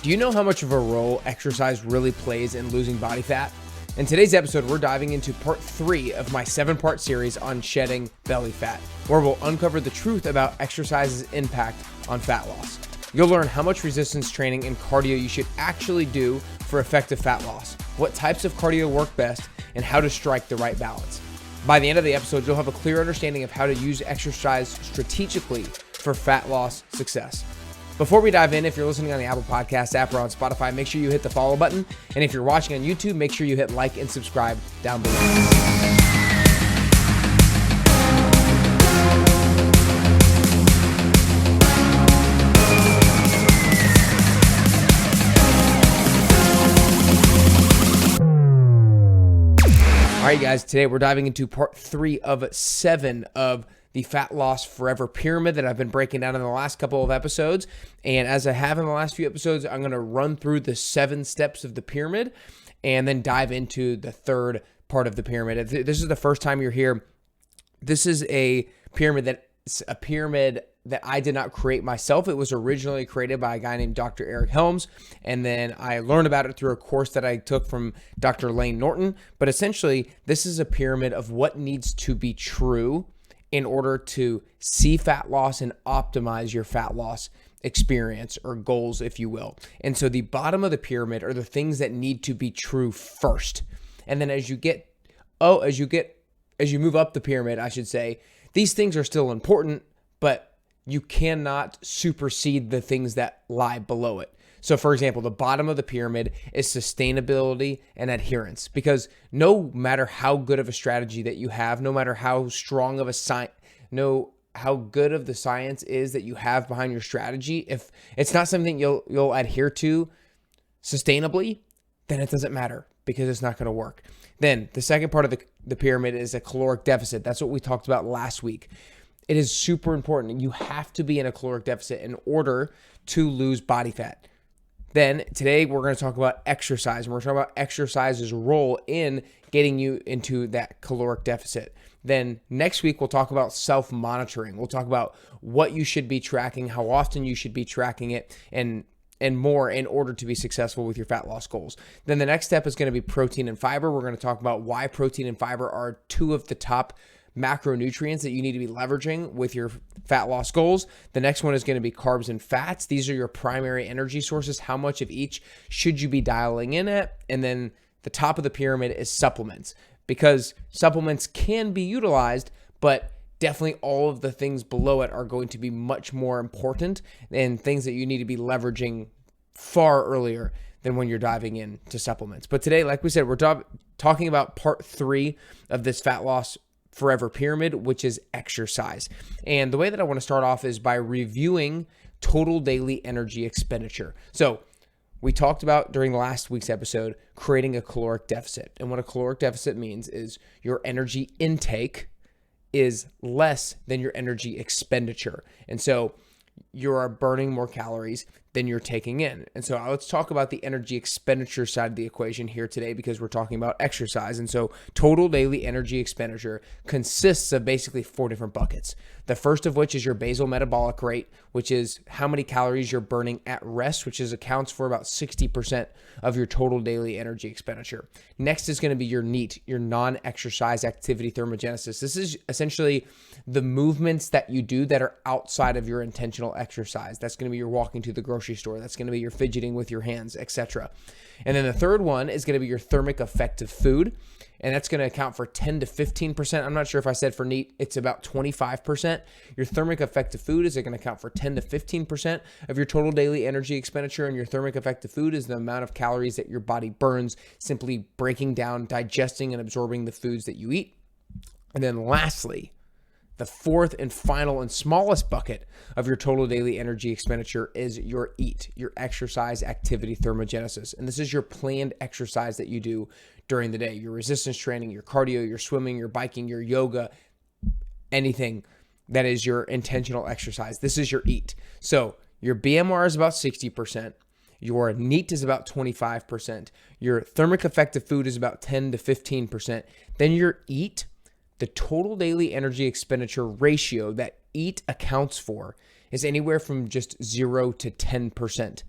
Do you know how much of a role exercise really plays in losing body fat? In today's episode, we're diving into part 3 of my 7-part series on shedding belly fat, where we'll uncover the truth about exercise's impact on fat loss. You'll learn how much resistance training and cardio you should actually do for effective fat loss, what types of cardio work best, and how to strike the right balance. By the end of the episode, you'll have a clear understanding of how to use exercise strategically for fat loss success. Before we dive in, if you're listening on the Apple Podcast app or on Spotify, make sure you hit the follow button. And if you're watching on YouTube, make sure you hit like and subscribe down below. All right, guys, today we're diving into part 3 of 7 of the Fat Loss Forever Pyramid that I've been breaking down in the last couple of episodes. And as I have in the last few episodes, I'm going to run through the 7 steps of the pyramid and then dive into the third part of the pyramid. If this is the first time you're here, this is a pyramid that I did not create myself. It was originally created by a guy named Dr. Eric Helms, and then I learned about it through a course that I took from Dr. Lane Norton. But essentially, this is a pyramid of what needs to be true in order to see fat loss and optimize your fat loss experience or goals, if you will. And so the bottom of the pyramid are the things that need to be true first. And then as you move up the pyramid, I should say, these things are still important, but you cannot supersede the things that lie below it. So for example, the bottom of the pyramid is sustainability and adherence, because no matter how good of a strategy that you have, no matter how strong of how good of the science is that you have behind your strategy, if it's not something you'll adhere to sustainably, then it doesn't matter because it's not going to work. Then the second part of the pyramid is a caloric deficit. That's what we talked about last week. It is super important. You have to be in a caloric deficit in order to lose body fat. Then today we're going to talk about exercise, and we're talking about exercise's role in getting you into that caloric deficit. Then next week we'll talk about self-monitoring. We'll talk about what you should be tracking, how often you should be tracking it, and more in order to be successful with your fat loss goals. Then the next step is going to be protein and fiber. We're going to talk about why protein and fiber are 2 of the top macronutrients that you need to be leveraging with your fat loss goals. The next one is going to be carbs and fats. These are your primary energy sources. How much of each should you be dialing in at? And then the top of the pyramid is supplements, because supplements can be utilized, but definitely all of the things below it are going to be much more important and things that you need to be leveraging far earlier than when you're diving into supplements. But today, like we said, we're talking about part 3 of this Fat Loss Forever Pyramid, which is exercise. And the way that I want to start off is by reviewing total daily energy expenditure. So we talked about during last week's episode creating a caloric deficit. And what a caloric deficit means is your energy intake is less than your energy expenditure. And so you are burning more calories than you're taking in. And so let's talk about the energy expenditure side of the equation here today, because we're talking about exercise. And so total daily energy expenditure consists of basically 4 different buckets. The first of which is your basal metabolic rate, which is how many calories you're burning at rest, which accounts for about 60% of your total daily energy expenditure. Next is going to be your NEAT, your non-exercise activity thermogenesis. This is essentially the movements that you do that are outside of your intentional exercise. That's going to be your walking to the grocery store. That's going to be your fidgeting with your hands, etc. And then the third one is going to be your thermic effective food. And that's going to account for 10 to 15%. I'm not sure if I said for NEAT, it's about 25%. Your thermic effective food is going to account for 10 to 15% of your total daily energy expenditure. And your thermic effective food is the amount of calories that your body burns simply breaking down, digesting, and absorbing the foods that you eat. And then lastly, the fourth and final and smallest bucket of your total daily energy expenditure is your EAT, your exercise activity thermogenesis. And this is your planned exercise that you do during the day, your resistance training, your cardio, your swimming, your biking, your yoga, anything that is your intentional exercise. This is your EAT. So your BMR is about 60%. Your NEAT is about 25%. Your thermic effective food is about 10 to 15%. Then your EAT, the total daily energy expenditure ratio that EAT accounts for, is anywhere from just 0 to 10%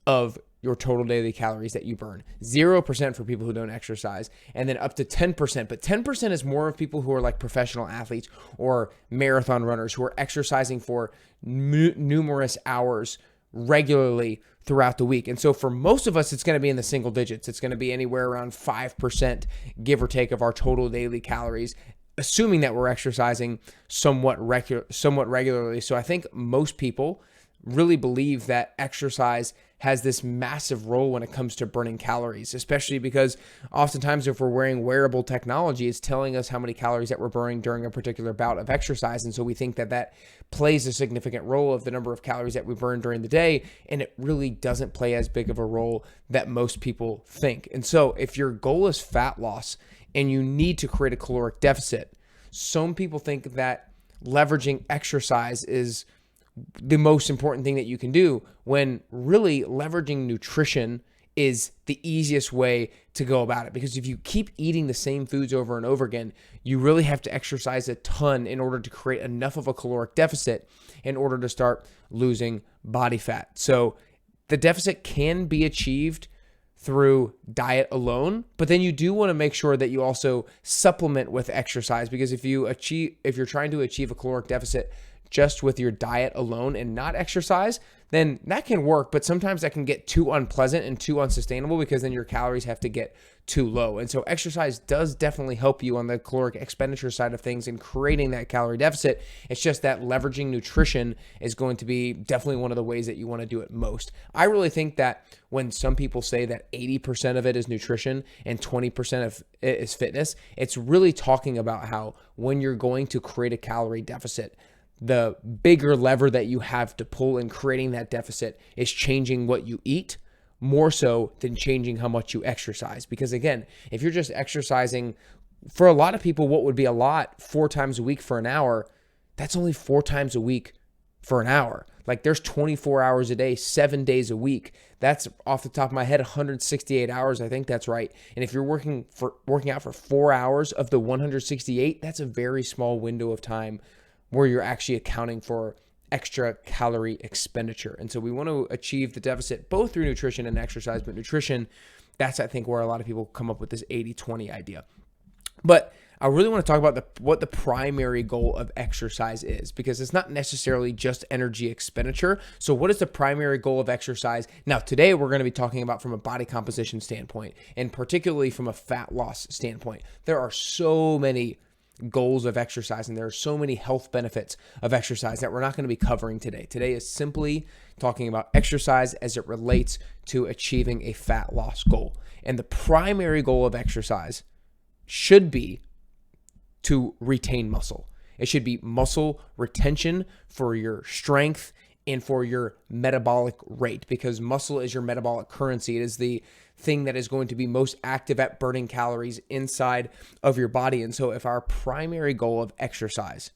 of your total daily calories that you burn. 0% for people who don't exercise, and then up to 10%. But 10% is more of people who are like professional athletes or marathon runners who are exercising for numerous hours regularly throughout the week. And so for most of us, it's going to be in the single digits. It's going to be anywhere around 5%, give or take, of our total daily calories, assuming that we're exercising somewhat regularly. So I think most people really believe that exercise has this massive role when it comes to burning calories, especially because oftentimes if we're wearing wearable technology, it's telling us how many calories that we're burning during a particular bout of exercise. And so we think that that plays a significant role of the number of calories that we burn during the day. And it really doesn't play as big of a role that most people think. And so if your goal is fat loss and you need to create a caloric deficit, some people think that leveraging exercise is the most important thing that you can do, when really leveraging nutrition is the easiest way to go about it. Because if you keep eating the same foods over and over again, you really have to exercise a ton in order to create enough of a caloric deficit in order to start losing body fat. So the deficit can be achieved through diet alone, but then you do want to make sure that you also supplement with exercise, because if you're trying to achieve a caloric deficit just with your diet alone and not exercise, then that can work, but sometimes that can get too unpleasant and too unsustainable, because then your calories have to get too low. And so exercise does definitely help you on the caloric expenditure side of things in creating that calorie deficit. It's just that leveraging nutrition is going to be definitely one of the ways that you want to do it most. I really think that when some people say that 80% of it is nutrition and 20% of it is fitness, it's really talking about how when you're going to create a calorie deficit, the bigger lever that you have to pull in creating that deficit is changing what you eat more so than changing how much you exercise. Because again, if you're just exercising, for a lot of people, what would be a lot 4 times a week for an hour, that's only 4 times a week for an hour. Like there's 24 hours a day, 7 days a week. That's off the top of my head, 168 hours. I think that's right. And if you're working out for 4 hours of the 168, that's a very small window of time where you're actually accounting for extra calorie expenditure. And so we want to achieve the deficit both through nutrition and exercise, but nutrition, that's I think where a lot of people come up with this 80-20 idea. But I really want to talk about what the primary goal of exercise is, because it's not necessarily just energy expenditure. So what is the primary goal of exercise? Now, today we're going to be talking about from a body composition standpoint, and particularly from a fat loss standpoint. There are so many goals of exercise, and there are so many health benefits of exercise that we're not going to be covering today. Today is simply talking about exercise as it relates to achieving a fat loss goal. And the primary goal of exercise should be to retain muscle. It should be muscle retention for your strength and for your metabolic rate, because muscle is your metabolic currency. It is the thing that is going to be most active at burning calories inside of your body. And so if our primary goal of exercise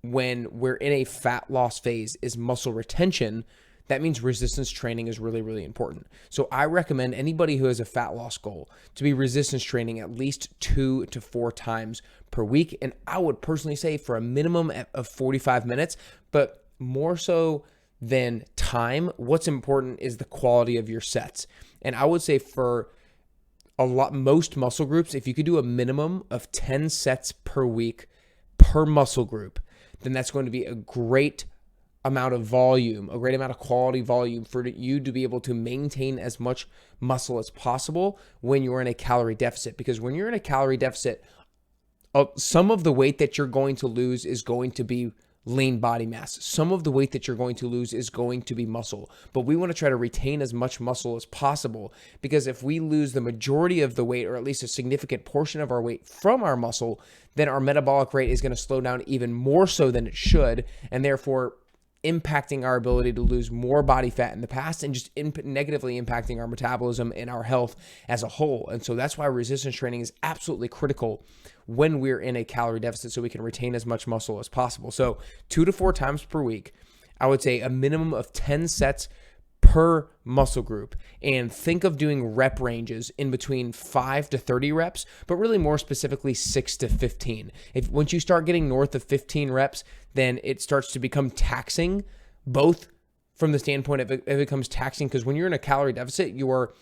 when we're in a fat loss phase is muscle retention, that means resistance training is really, really important. So I recommend anybody who has a fat loss goal to be resistance training at least 2 to 4 times per week. And I would personally say for a minimum of 45 minutes, but more so than time, what's important is the quality of your sets. And I would say for most muscle groups, if you could do a minimum of 10 sets per week per muscle group, then that's going to be a great amount of volume, a great amount of quality volume for you to be able to maintain as much muscle as possible when you're in a calorie deficit. Because when you're in a calorie deficit, some of the weight that you're going to lose is going to be lean body mass. Some of the weight that you're going to lose is going to be muscle, but we want to try to retain as much muscle as possible, because if we lose the majority of the weight, or at least a significant portion of our weight from our muscle, then our metabolic rate is going to slow down even more so than it should, and therefore impacting our ability to lose more body fat in the past, and just negatively impacting our metabolism and our health as a whole. And so that's why resistance training is absolutely critical when we're in a calorie deficit, so we can retain as much muscle as possible. So 2 to 4 times per week, I would say a minimum of 10 sets per muscle group, and think of doing rep ranges in between 5 to 30 reps, but really more specifically 6 to 15. Once you start getting north of 15 reps, then it starts to become taxing both from the standpoint of it becomes taxing, because when you're in a calorie deficit, you are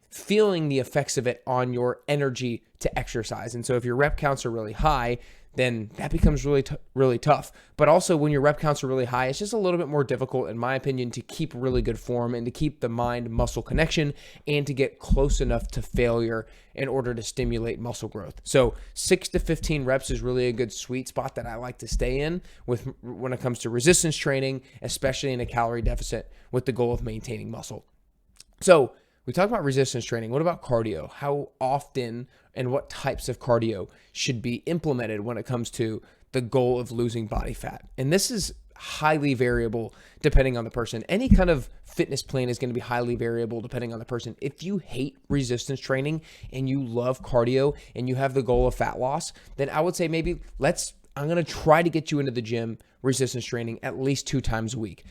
feeling the effects of it on your energy to exercise. And so if your rep counts are really high, then that becomes really tough. But also when your rep counts are really high, it's just a little bit more difficult, in my opinion, to keep really good form and to keep the mind-muscle connection and to get close enough to failure in order to stimulate muscle growth. So 6 to 15 reps is really a good sweet spot that I like to stay in when it comes to resistance training, especially in a calorie deficit with the goal of maintaining muscle. So we talked about resistance training. What about cardio? How often and what types of cardio should be implemented when it comes to the goal of losing body fat? And this is highly variable depending on the person. Any kind of fitness plan is going to be highly variable depending on the person. If you hate resistance training and you love cardio and you have the goal of fat loss, then I would say maybe I'm going to try to get you into the gym resistance training at least 2 times a week,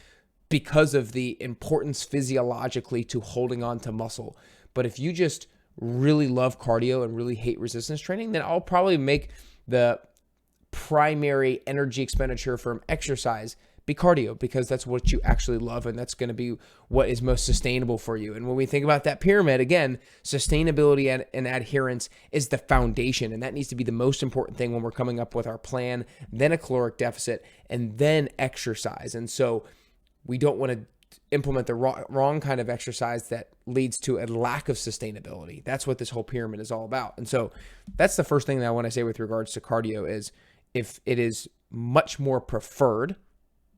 because of the importance physiologically to holding on to muscle. But if you just really love cardio and really hate resistance training, then I'll probably make the primary energy expenditure from exercise be cardio, because that's what you actually love and that's going to be what is most sustainable for you. And when we think about that pyramid, again, sustainability and adherence is the foundation, and that needs to be the most important thing when we're coming up with our plan, then a caloric deficit, and then exercise. And so we don't want to implement the wrong kind of exercise that leads to a lack of sustainability. That's what this whole pyramid is all about. And so that's the first thing that I want to say with regards to cardio is, if it is much more preferred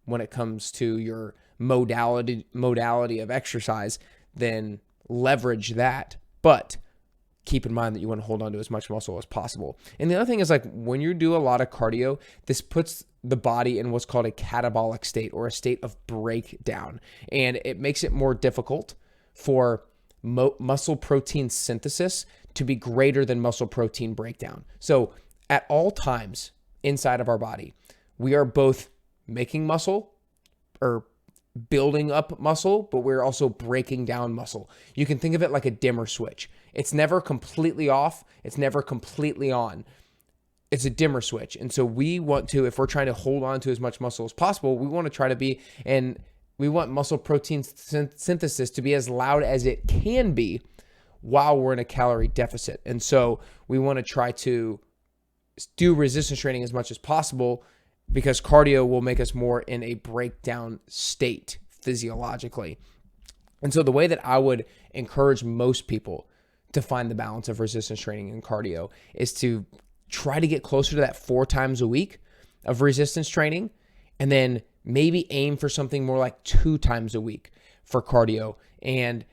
when it comes to your modality of exercise, then leverage that. But keep in mind that you want to hold on to as much muscle as possible. And the other thing is, like, when you do a lot of cardio, this puts the body in what's called a catabolic state, or a state of breakdown. And it makes it more difficult for muscle protein synthesis to be greater than muscle protein breakdown. So at all times inside of our body, we are both making muscle or building up muscle, but we're also breaking down muscle. You can think of it like a dimmer switch. It's never completely off. It's never completely on. It's a dimmer switch. And so we want to, if we're trying to hold on to as much muscle as possible, we want to try to be, and we want muscle protein synthesis to be as loud as it can be while we're in a calorie deficit. And so we want to try to do resistance training as much as possible, because cardio will make us more in a breakdown state physiologically. And so the way that I would encourage most people to find the balance of resistance training and cardio is to try to get closer to that 4 times a week of resistance training, and then maybe aim for something more like 2 times a week for cardio. And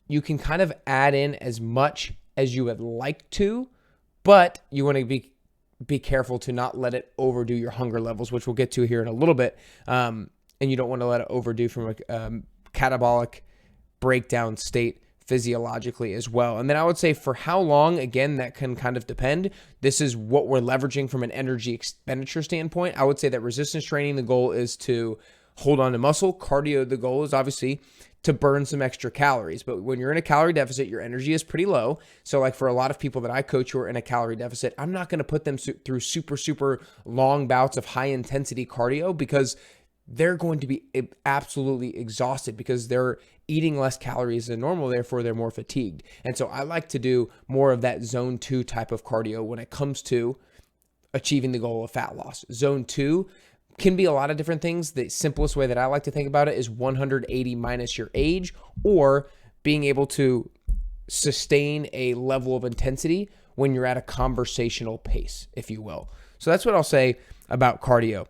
you can kind of add in as much as you would like to, but you want to be careful to not let it overdo your hunger levels, which we'll get to here in a little bit. And you don't want to let it overdo from a catabolic breakdown state physiologically as well. And then I would say, for how long, again, that can kind of depend. This is what we're leveraging from an energy expenditure standpoint. I would say that resistance training, the goal is to hold on to muscle. Cardio, the goal is obviously to burn some extra calories. But when you're in a calorie deficit, your energy is pretty low. So like for a lot of people that I coach who are in a calorie deficit, I'm not going to put them through super long bouts of high intensity cardio, because they're going to be absolutely exhausted because they're eating less calories than normal. Therefore, they're more fatigued. And so I like to do more of that zone 2 type of cardio when it comes to achieving the goal of fat loss. Zone 2 can be a lot of different things. The simplest way that I like to think about it is 180 minus your age, or being able to sustain a level of intensity when you're at a conversational pace, if you will. So that's what I'll say about cardio.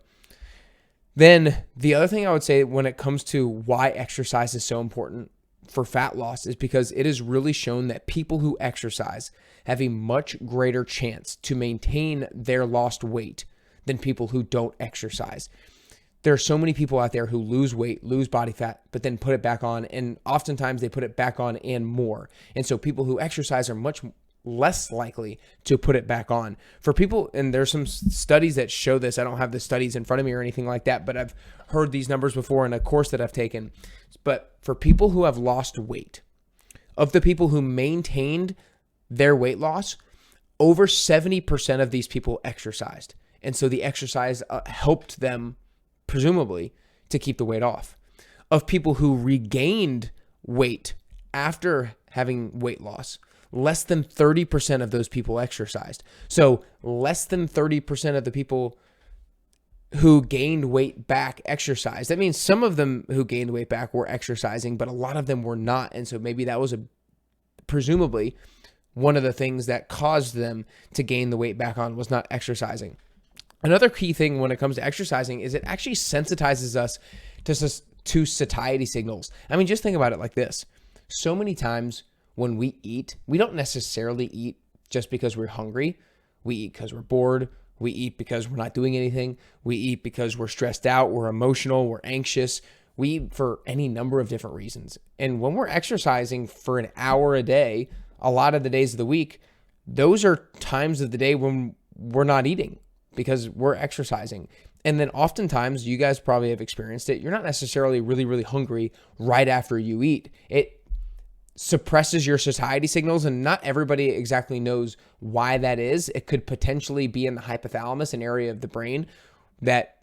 Then the other thing I would say when it comes to why exercise is so important for fat loss is because it is really shown that people who exercise have a much greater chance to maintain their lost weight than people who don't exercise. There are so many people out there who lose weight, lose body fat, but then put it back on, and oftentimes they put it back on and more. And so people who exercise are much less likely to put it back on. For people, and there's some studies that show this, I don't have the studies in front of me or anything like that, but I've heard these numbers before in a course that I've taken. But for people who have lost weight, of the people who maintained their weight loss, over 70% of these people exercised. And so the exercise helped them, presumably, to keep the weight off. of people who regained weight after having weight loss, less than 30% of those people exercised. So less than 30% of the people who gained weight back exercised. That means some of them who gained weight back were exercising, but a lot of them were not. And so maybe that was presumably one of the things that caused them to gain the weight back on was not exercising. Another key thing when it comes to exercising is it actually sensitizes us to satiety signals. I mean, just think about it like this. So many times when we eat, we don't necessarily eat just because we're hungry. We eat because we're bored. We eat because we're not doing anything. We eat because we're stressed out, we're emotional, we're anxious. We eat for any number of different reasons. And when we're exercising for an hour a day, a lot of the days of the week, those are times of the day when we're not eating because we're exercising. And then oftentimes, you guys probably have experienced it, you're not necessarily really, really hungry right after you eat. It suppresses your satiety signals, and not everybody exactly knows why that is. It could potentially be in the hypothalamus, an area of the brain that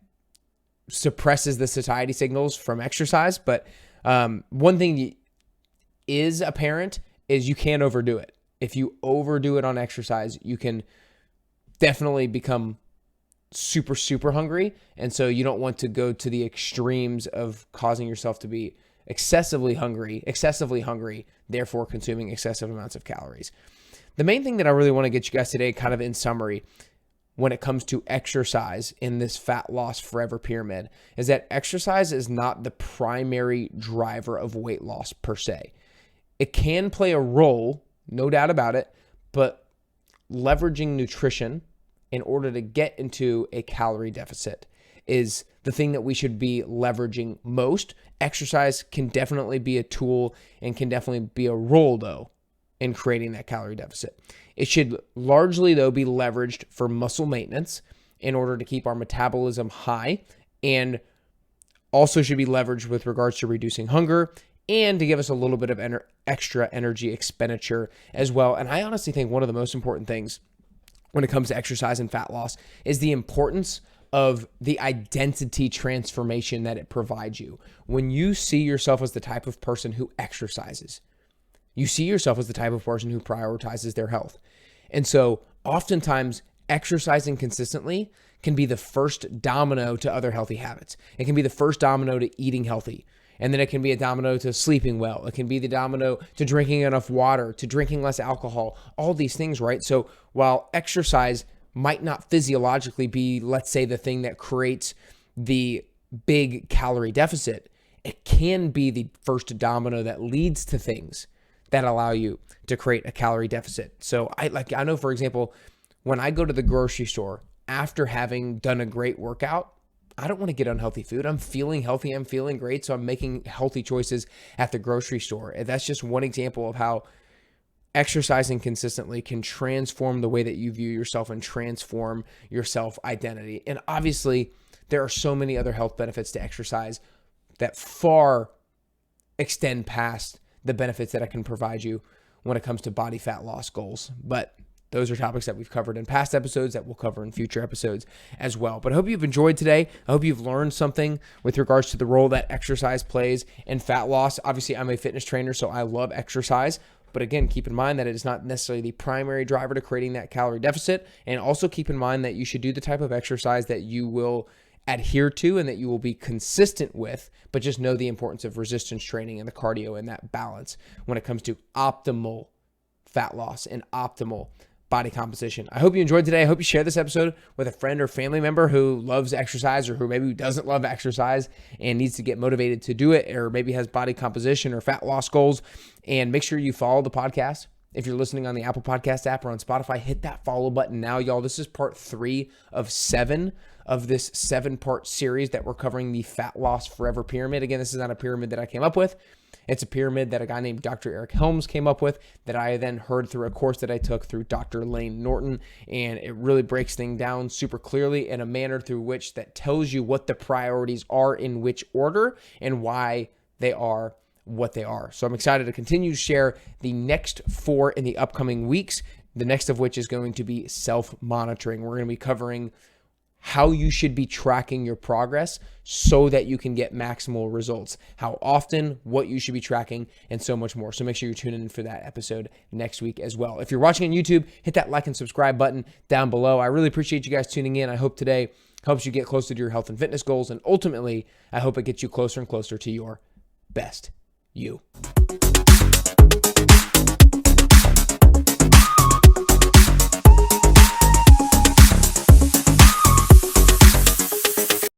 suppresses the satiety signals from exercise. But one thing is apparent is you can't overdo it. If you overdo it on exercise, you can definitely become super, super hungry. And so you don't want to go to the extremes of causing yourself to be excessively hungry, therefore consuming excessive amounts of calories. The main thing that I really want to get you guys today, kind of in summary, when it comes to exercise in this fat loss forever pyramid, is that exercise is not the primary driver of weight loss per se. It can play a role, no doubt about it, but leveraging nutrition in order to get into a calorie deficit is the thing that we should be leveraging most. Exercise can definitely be a tool and can definitely be a role, though, in creating that calorie deficit. It should largely, though, be leveraged for muscle maintenance in order to keep our metabolism high, and also should be leveraged with regards to reducing hunger and to give us a little bit of extra energy expenditure as well. And I honestly think one of the most important things when it comes to exercise and fat loss is the importance of the identity transformation that it provides you. When you see yourself as the type of person who exercises, you see yourself as the type of person who prioritizes their health. And so oftentimes exercising consistently can be the first domino to other healthy habits. It can be the first domino to eating healthy. And then it can be a domino to sleeping well. It can be the domino to drinking enough water, to drinking less alcohol, all these things, right? So while exercise might not physiologically be, let's say, the thing that creates the big calorie deficit, it can be the first domino that leads to things that allow you to create a calorie deficit. So I know, for example, when I go to the grocery store after having done a great workout, I don't want to get unhealthy food. I'm feeling healthy. I'm feeling great. So I'm making healthy choices at the grocery store. And that's just one example of how exercising consistently can transform the way that you view yourself and transform your self-identity. And obviously, there are so many other health benefits to exercise that far extend past the benefits that I can provide you when it comes to body fat loss goals. But those are topics that we've covered in past episodes that we'll cover in future episodes as well. But I hope you've enjoyed today. I hope you've learned something with regards to the role that exercise plays in fat loss. Obviously, I'm a fitness trainer, so I love exercise. But again, keep in mind that it is not necessarily the primary driver to creating that calorie deficit. And also keep in mind that you should do the type of exercise that you will adhere to and that you will be consistent with, but just know the importance of resistance training and the cardio and that balance when it comes to optimal fat loss and optimal body composition. I hope you enjoyed today. I hope you share this episode with a friend or family member who loves exercise or who maybe doesn't love exercise and needs to get motivated to do it, or maybe has body composition or fat loss goals. And make sure you follow the podcast. If you're listening on the Apple Podcast app or on Spotify, hit that follow button now, y'all. This is part 3 of 7 of this 7-part series that we're covering the fat loss forever pyramid. Again, this is not a pyramid that I came up with. It's a pyramid that a guy named Dr. Eric Helms came up with that I then heard through a course that I took through Dr. Lane Norton. And it really breaks things down super clearly in a manner through which that tells you what the priorities are in which order and why they are what they are. So I'm excited to continue to share the next 4 in the upcoming weeks, the next of which is going to be self-monitoring. We're going to be covering how you should be tracking your progress so that you can get maximal results, how often, what you should be tracking, and so much more. So make sure you're tuning in for that episode next week as well. If you're watching on YouTube, hit that like and subscribe button down below. I really appreciate you guys tuning in. I hope today helps you get closer to your health and fitness goals. And ultimately, I hope it gets you closer and closer to your best you.